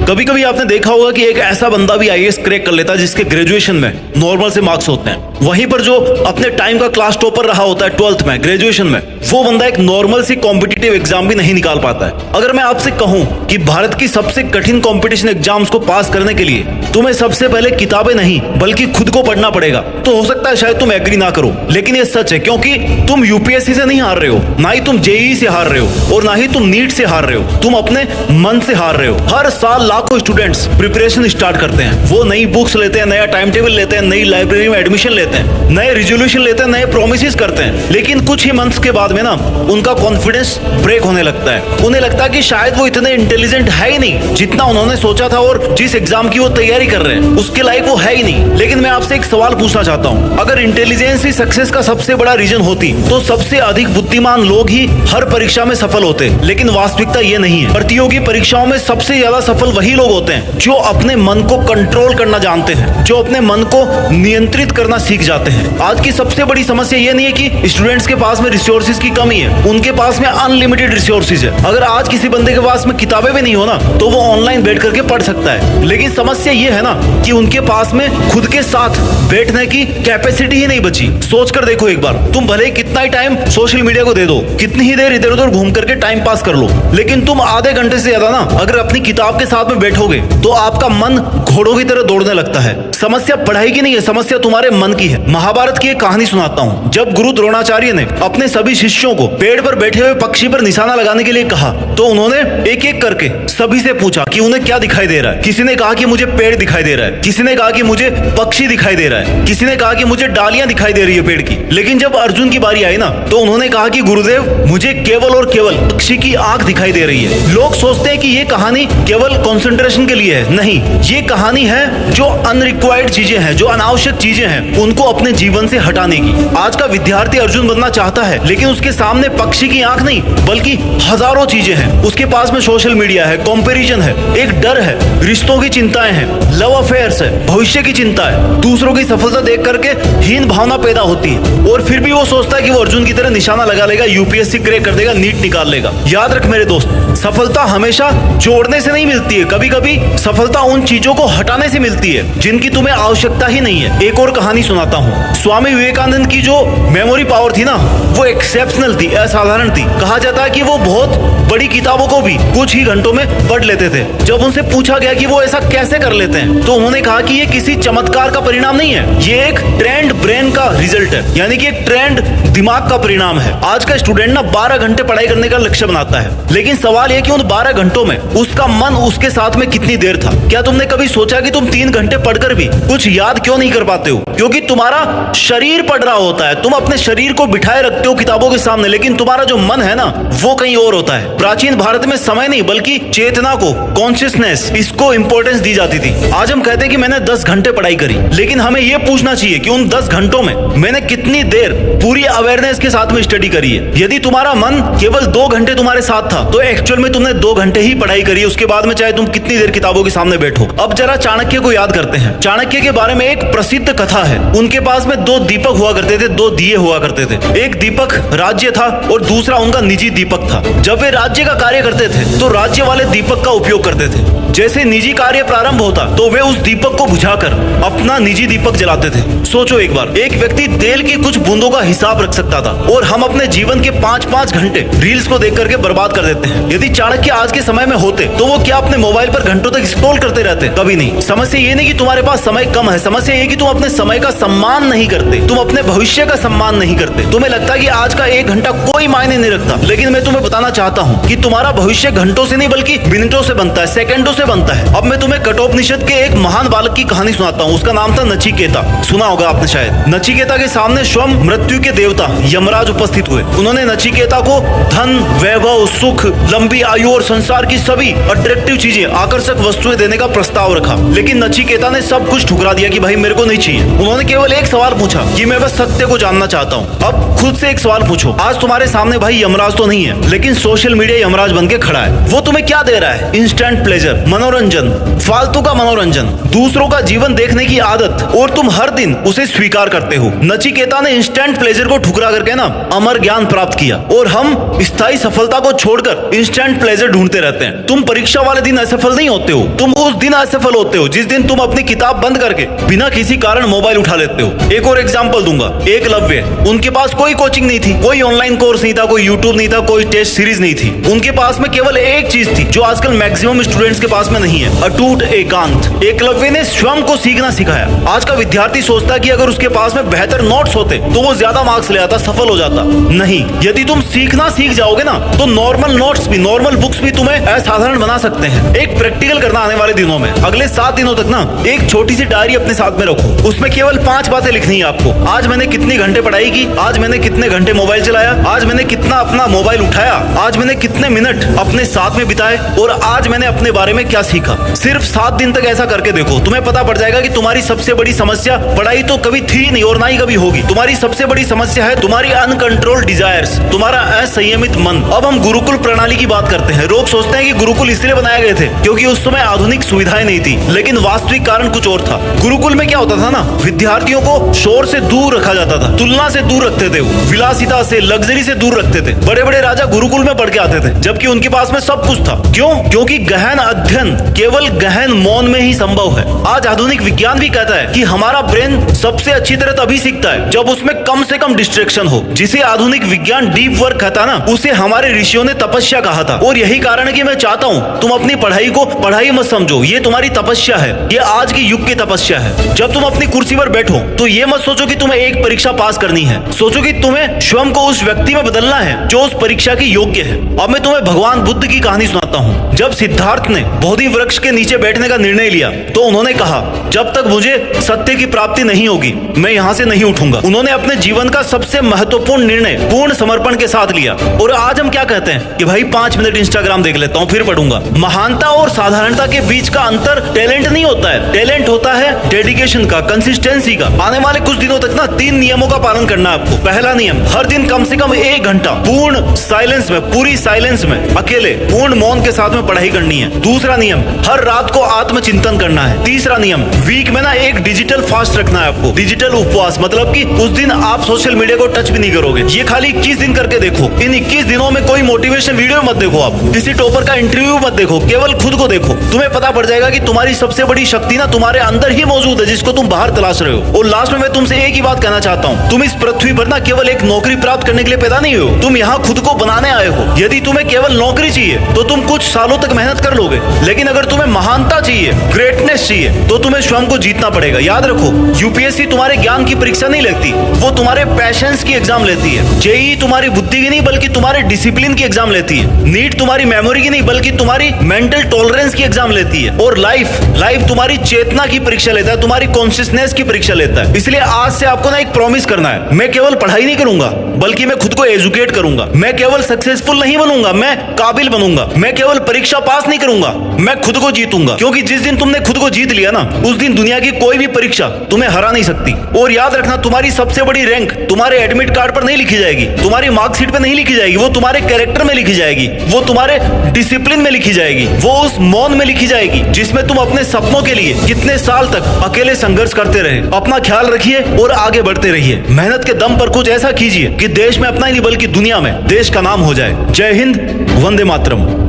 कभी कभी आपने देखा होगा कि एक ऐसा बंदा भी आईएएस क्रैक कर लेता है जिसके ग्रेजुएशन में नॉर्मल से मार्क्स होते हैं, वहीं पर जो अपने टाइम का क्लास टॉपर रहा होता है 12th में, ग्रेजुएशन में, वो बंदा एक नॉर्मल सी कॉम्पिटिटिव एग्जाम भी नहीं निकाल पाता है। अगर मैं आपसे कहूं कि भारत की सबसे कठिन कॉम्पिटिशन एग्जाम्स को पास करने के लिए तुम्हें सबसे पहले किताबें नहीं बल्कि खुद को पढ़ना पड़ेगा, तो हो सकता है शायद तुम एग्री ना करो, लेकिन ये सच है, क्योंकि तुम यूपीएससी से नहीं हार रहे हो, ना ही तुम जेईई से हार रहे हो, और ना ही तुम नीट से हार रहे हो, तुम अपने मन से हार रहे हो। हर साल लाखों स्टूडेंट्स प्रिपरेशन स्टार्ट करते हैं, वो नई बुक्स लेते हैं, नया टाइम टेबल लेते हैं, नई लाइब्रेरी में एडमिशन लेते हैं, नए रिजोल्यूशन लेते हैं, नए प्रोमिस करते हैं, लेकिन कुछ ही मंथ्स के बाद में ना उनका कॉन्फिडेंस ब्रेक होने लगता है। उन्हें लगता है कि शायद वो इतने इंटेलिजेंट है ही नहीं जितना उन्होंने सोचा था, और जिस एग्जाम की वो तैयारी कर रहे हैं उसके लायक वो है ही नहीं। लेकिन मैं आपसे एक सवाल पूछना चाहता हूँ, अगर इंटेलिजेंस ही सक्सेस का सबसे बड़ा रीजन होती तो सबसे अधिक बुद्धिमान लोग ही हर परीक्षा में सफल होते, लेकिन वास्तविकता ये नहीं है। प्रतियोगी परीक्षाओं में सबसे ज्यादा सफल वही लोग होते हैं जो अपने मन को कंट्रोल करना जानते हैं, जो अपने मन को नियंत्रित करना सीख जाते हैं। आज की सबसे बड़ी समस्या ये नहीं है कि स्टूडेंट्स के पास में रिसोर्सेज की कमी है, उनके पास में अनलिमिटेड रिसोर्सेज है। अगर आज किसी बंदे के पास में किताबें भी नहीं हो ना तो वो ऑनलाइन बैठ करके पढ़ सकता है, लेकिन समस्या ये है ना कि उनके पास में खुद के साथ बैठने की कैपेसिटी ही नहीं बची। सोच कर देखो एक बार, तुम भले ही कितना ही टाइम सोशल मीडिया को दे दो, कितनी ही देर इधर उधर घूम करके टाइम पास कर लो, लेकिन तुम आधे घंटे से ज्यादा ना अगर अपनी किताब के साथ में बैठोगे तो आपका मन घोड़ों की तरह दौड़ने लगता है। समस्या पढ़ाई की नहीं है, समस्या तुम्हारे मन की है। महाभारत की एक कहानी सुनाता हूँ। जब गुरु द्रोणाचार्य ने अपने सभी शिष्यों को पेड़ पर बैठे हुए पक्षी पर निशाना लगाने के लिए कहा तो उन्होंने एक एक करके सभी से पूछा कि उन्हें क्या दिखाई दे रहा है। किसी ने कहा कि मुझे पेड़ दिखाई दे रहा है, किसी ने कहा कि मुझे पक्षी दिखाई दे रहा है, किसी ने कहा कि मुझे डालियां दिखाई दे रही है पेड़ की। लेकिन जब अर्जुन की बारी आई ना तो उन्होंने कहा कि गुरुदेव मुझे केवल और केवल पक्षी की आंख दिखाई दे रही है। लोग सोचते हैं कि ये कहानी केवल कंसंट्रेशन के लिए है, नहीं, ये कहानी है जो अनरिक्वायर्ड चीजें हैं, जो अनावश्यक चीजें हैं, उनको अपने जीवन से हटाने की। आज का विद्यार्थी अर्जुन बनना चाहता है, लेकिन उसके सामने पक्षी की आंख नहीं बल्कि हजारों चीजें हैं। उसके पास में सोशल मीडिया है, कंपैरिजन है, एक डर है, रिश्तों की चिंताएं हैं, लव अफेयर्स है, भविष्य की चिंता है, दूसरों की सफलता देख करके हीन भावना पैदा होती है, और फिर भी वो सोचता है कि वो अर्जुन की तरह निशाना लगा लेगा, यूपीएससी क्रैक कर देगा, नीट निकाल लेगा। याद रख मेरे दोस्त, सफलता हमेशा जोड़ने से नहीं मिलती है, कभी कभी सफलता उन चीजों को हटाने से मिलती है जिनकी तुम्हें आवश्यकता ही नहीं है। एक और कहानी सुनाता हूँ। स्वामी विवेकानंद की जो मेमोरी पावर थी ना वो एक्सेप्शनल थी, असाधारण थी। कहा जाता है कि वो बहुत बड़ी किताबों को भी कुछ ही घंटों में पढ़ लेते थे। जब उनसे पूछा गया कि वो ऐसा कैसे कर लेते हैं तो उन्होंने कहा कि ये किसी चमत्कार का परिणाम नहीं है, ये एक ट्रेंड ब्रेन का रिजल्ट है, यानी कि एक ट्रेंड दिमाग का परिणाम है। आज का स्टूडेंट ना 12 घंटे पढ़ाई करने का लक्ष्य बनाता है, लेकिन सवाल यह कि उन 12 घंटों में उसका मन उसके साथ में कितनी देर था। क्या तुमने कभी सोचा कि तुम 3 घंटे पढ़कर भी कुछ याद क्यों नहीं कर पाते हो? क्योंकि तुम्हारा शरीर पढ़ रहा होता है, तुम अपने शरीर को बिठाए रखते हो किताबों के सामने, लेकिन तुम्हारा जो मन है ना वो कहीं और होता है। प्राचीन भारत में समय नहीं बल्कि चेतना को, कॉन्शियसनेस, इसको इंपॉर्टेंस दी जाती थी। आज हम कहते हैं कि मैंने 10 घंटे पढ़ाई करी, लेकिन हमें यह पूछना चाहिए कि उन 10 घंटों में मैंने कितनी देर पूरी अवेयरनेस के साथ में स्टडी करी है। यदि तुम्हारा मन केवल 2 घंटे तुम्हारे साथ था तो एक्चुअल में तुमने 2 घंटे ही पढ़ाई करी है, उसके बाद में चाहे तुम कितनी देर किताबों के सामने बैठो। अब जरा चाणक्य को याद करते हैं। चाणक्य के बारे में एक प्रसिद्ध कथा है। उनके पास में 2 दीपक हुआ करते थे, 2 दिए हुआ करते थे। एक दीपक राज्य था और दूसरा उनका निजी दीपक था। जब वे राज्य का कार्य करते थे तो राज्य वाले दीपक का उपयोग करते थे। जैसे निजी कार्य प्रारंभ होता तो वे उस दीपक को बुझाकर अपना निजी दीपक जलाते थे। सोचो एक बार, एक व्यक्ति तेल की कुछ बूंदों का हिसाब रख सकता था और हम अपने जीवन के 5-5 घंटे रील्स को देख करके बर्बाद कर देते हैं। यदि चाणक्य आज के समय में होते तो वो क्या अपने मोबाइल पर घंटों तक स्क्रॉल करते रहते? कभी नहीं। समस्या ये नहीं कि तुम्हारे पास समय कम है, समस्या ये कि तुम अपने समय का सम्मान नहीं करते, तुम अपने भविष्य का सम्मान नहीं करते। तुम्हें लगता है कि आज का 1 घंटा कोई मायने नहीं रखता, लेकिन मैं तुम्हें बताना चाहता हूँ कि तुम्हारा भविष्य घंटों से नहीं बल्कि मिनटों से बनता है, सेकंडों से बनता है। अब मैं तुम्हें कठोपनिषद के एक महान बालक की कहानी सुनाता हूँ। उसका नाम था नचिकेता, सुना होगा आपने शायद। नचिकेता के सामने स्वयं मृत्यु के देवता यमराज उपस्थित हुए। उन्होंने नचिकेता को धन, वैभव, सुख, लंबी आयु और संसार की सभी अट्रैक्टिव चीजें, आकर्षक वस्तुएं देने का प्रस्ताव रखा, लेकिन नचिकेता ने सब कुछ ठुकरा दिया कि भाई मेरे को नहीं चाहिए। उन्होंने केवल एक सवाल पूछा कि मैं बस सत्य को जानना चाहता हूँ। अब खुद से एक सवाल पूछो, आज तुम्हारे सामने भाई यमराज तो नहीं है, लेकिन सोशल मीडिया यमराज बन के खड़ा है। वो तुम्हें क्या दे रहा है? इंस्टेंट प्लेजर, मनोरंजन, फालतू का मनोरंजन, दूसरों का जीवन देखने की आदत, और तुम हर दिन उसे स्वीकार करते हो। नचिकेता ने इंस्टेंट प्लेजर को ठुकरा करके ना अमर ज्ञान प्राप्त किया, और हम स्थायी सफलता को छोड़कर इंस्टेंट प्लेजर ढूंढते रहते हैं। तुम परीक्षा वाले दिन असफल नहीं होते हो, तुम उस दिन असफल होते हो जिस दिन तुम अपनी किताब बंद करके बिना किसी कारण मोबाइल उठा लेते हो। एक और एग्जांपल दूंगा, एकलव्य, उनके पास कोई कोचिंग नहीं थी, कोई ऑनलाइन कोर्स नहीं था, कोई यूट्यूब नहीं था, कोई टेस्ट सीरीज नहीं थी। उनके पास में केवल एक चीज थी जो आजकल मैक्सिमम स्टूडेंट्स के पास में नहीं है, अटूट एकांत। एकलव्य ने स्वयं को सीखना सिखाया। आज का विद्यार्थी सोचता कि अगर उसके पास में बेहतर नोट्स होते तो वो ज्यादा मार्क्स ले आता, सफल हो जाता। नहीं, यदि तुम सीखना सीख जाओगे ना तो नॉर्मल नोट्स भी, नॉर्मल बुक्स भी तुम्हें असाधारण बना सकते हैं। एक प्रैक्टिकल करना आने वाले दिनों में, अगले 7 दिनों तक ना एक छोटी सी डायरी अपने साथ में रखो। उसमें केवल 5 बातें लिखनी है आपको। आज मैंने कितने घंटे पढ़ाई की, आज मैंने कितने घंटे मोबाइल चलाया, आज मैंने कितना अपना मोबाइल उठाया, आज मैंने कितने मिनट अपने साथ में बिताए, और आज मैंने अपने बारे में क्या सीखा। सिर्फ 7 दिन तक ऐसा करके देखो, तुम्हें पता पड़ जाएगा कि तुम्हारी सबसे बड़ी समस्या पढ़ाई तो कभी थी नहीं और ना ही कभी होगी। तुम्हारी सबसे बड़ी समस्या है तुम्हारी अनकंट्रोल्ड डिजायर्स, तुम्हारा असंयमित मन। अब हम गुरुकुल प्रणाली की बात करते हैं। लोग सोचते हैं कि गुरुकुल इसलिए बनाए गए थे क्योंकि उस समय आधुनिक सुविधाएं नहीं थी, लेकिन वास्तविक कारण कुछ और था। गुरुकुल में क्या होता था ना, विद्यार्थियों को शोर से दूर रखा जाता था, तुलना से दूर रखते थे, विलासिता से, लग्जरी से दूर रखते थे। बड़े बड़े राजा गुरुकुल में पढ़ के आते थे जबकि उनके पास में सब कुछ था। क्यों? क्योंकि गहन अध्ययन केवल गहन मौन में ही संभव है। आज आधुनिक विज्ञान भी कहता है कि हमारा ब्रेन सबसे अच्छी तरह तभी सीखता है जब उसमें कम से कम डिस्ट्रैक्शन हो। जिसे आधुनिक विज्ञान डीप वर्क कहता ना, उसे हमारे ऋषियों ने तपस्या कहा था। और यही कारण है कि मैं चाहता हूँ तुम अपनी पढ़ाई को पढ़ाई मत समझो, ये तुम्हारी तपस्या है, ये आज के युग की तपस्या है। जब तुम अपनी कुर्सी पर बैठो तो ये मत सोचो कि तुम्हें एक परीक्षा पास करनी है, सोचो कि तुम्हें स्वयं को उस व्यक्ति में बदलना है जो उस परीक्षा की योग्य है। अब मैं तुम्हें भगवान बुद्ध की कहानी सुनाता हूँ। जब सिद्धार्थ ने बोधि वृक्ष के नीचे बैठने का निर्णय लिया तो उन्होंने कहा, जब तक मुझे सत्य की प्राप्ति नहीं होगी मैं यहाँ से नहीं उठूंगा। उन्होंने अपने जीवन का सबसे महत्वपूर्ण निर्णय पूर्ण समर्पण के साथ लिया। और आज हम क्या कहते हैं कि भाई 5 मिनट इंस्टाग्राम देख लेता हूँ फिर पढ़ूंगा। महानता और साधारणता के बीच का अंतर टैलेंट नहीं होता है, टैलेंट होता है डेडिकेशन का, कंसिस्टेंसी का। आने वाले कुछ दिनों तक ना 3 नियमों का पालन करना है आपको। पहला नियम, हर दिन कम से कम 1 घंटा पूर्ण साइलेंस में, पूरी साइलेंस में, अकेले पूर्ण मौन के साथ में पढ़ाई करनी है। दूसरा नियम, हर रात को आत्मचिंतन करना है। तीसरा नियम, वीक में ना एक डिजिटल फास्ट रखना है आपको, डिजिटल उपवास, मतलब कि उस दिन आप सोशल मीडिया को टच भी नहीं करोगे। ये खाली 21 दिन करके देखो। इन 21 दिनों में कोई मोटिवेशन वीडियो मत देखो, आप किसी टॉपर का इंटरव्यू मत देखो, केवल खुद को देखो। तुम्हें पता पड़ जाएगा कि तुम्हारी सबसे बड़ी शक्ति ना तुम्हारे अंदर ही मौजूद है, जिसको तुम बाहर तलाश रहे हो। और लास्ट में मैं तुमसे एक ही बात कहना चाहता हूँ, तुम इस पृथ्वी पर ना केवल एक नौकरी प्राप्त करने के लिए पैदा नहीं हो, तुम यहाँ खुद को बनाने आए हो। यदि तुम्हें केवल नौकरी चाहिए तो तुम कुछ सालों तक मेहनत कर लोगे, लेकिन अगर तुम्हें महानता चाहिए, ग्रेटनेस चाहिए, तो तुम्हें स्वयं को जीतना पड़ेगा। याद रखो, यूपीएससी तुम्हारे ज्ञान की परीक्षा नहीं लेती, वो तुम्हारे पैशंस की एग्जाम लेती है। जेईई तुम्हारी बुद्धि की नहीं बल्कि तुम्हारे डिसिप्लिन की एग्जाम लेती है। नीट तुम्हारी मेमोरी की नहीं बल्कि तुम्हारी मेंटल टॉलरेंस की एग्जाम लेती है। और लाइफ तुम्हारी चेतना की परीक्षा लेता है, तुम्हारी कॉन्शियसनेस की परीक्षा लेता है। इसलिए आज से आपको ना एक प्रॉमिस करना है, मैं केवल पढ़ाई नहीं करूंगा बल्कि मैं खुद को एजुकेट करूंगा। मैं केवल सक्सेसफुल नहीं बनूंगा, मैं काबिल बनूंगा। मैं केवल परीक्षा पास नहीं करूंगा, मैं खुद को जीतूंगा। क्योंकि जिस दिन तुमने खुद को जीत लिया ना, उस दिन दुनिया की कोई भी परीक्षा तुम्हें हरा नहीं सकती। और याद रखना, तुम्हारी सबसे बड़ी रैंक तुम्हारे एडमिट कार्ड पर नहीं लिखी जाएगी, तुम्हारी मार्कशीट पे नहीं लिखी जाएगी, वो तुम्हारे कैरेक्टर में लिखी जाएगी, वो तुम्हारे डिसिप्लिन में लिखी जाएगी, वो उस मौन में लिखी जाएगी जिसमें तुम अपने सपनों के लिए कितने साल तक अकेले संघर्ष करते रहे। अपना ख्याल रखिए और आगे बढ़ते रहिए। मेहनत के दम पर कुछ ऐसा कीजिए कि देश में अपना ही नहीं बल्कि दुनिया में देश का नाम हो जाए। जय हिंद, वंदे मातरम।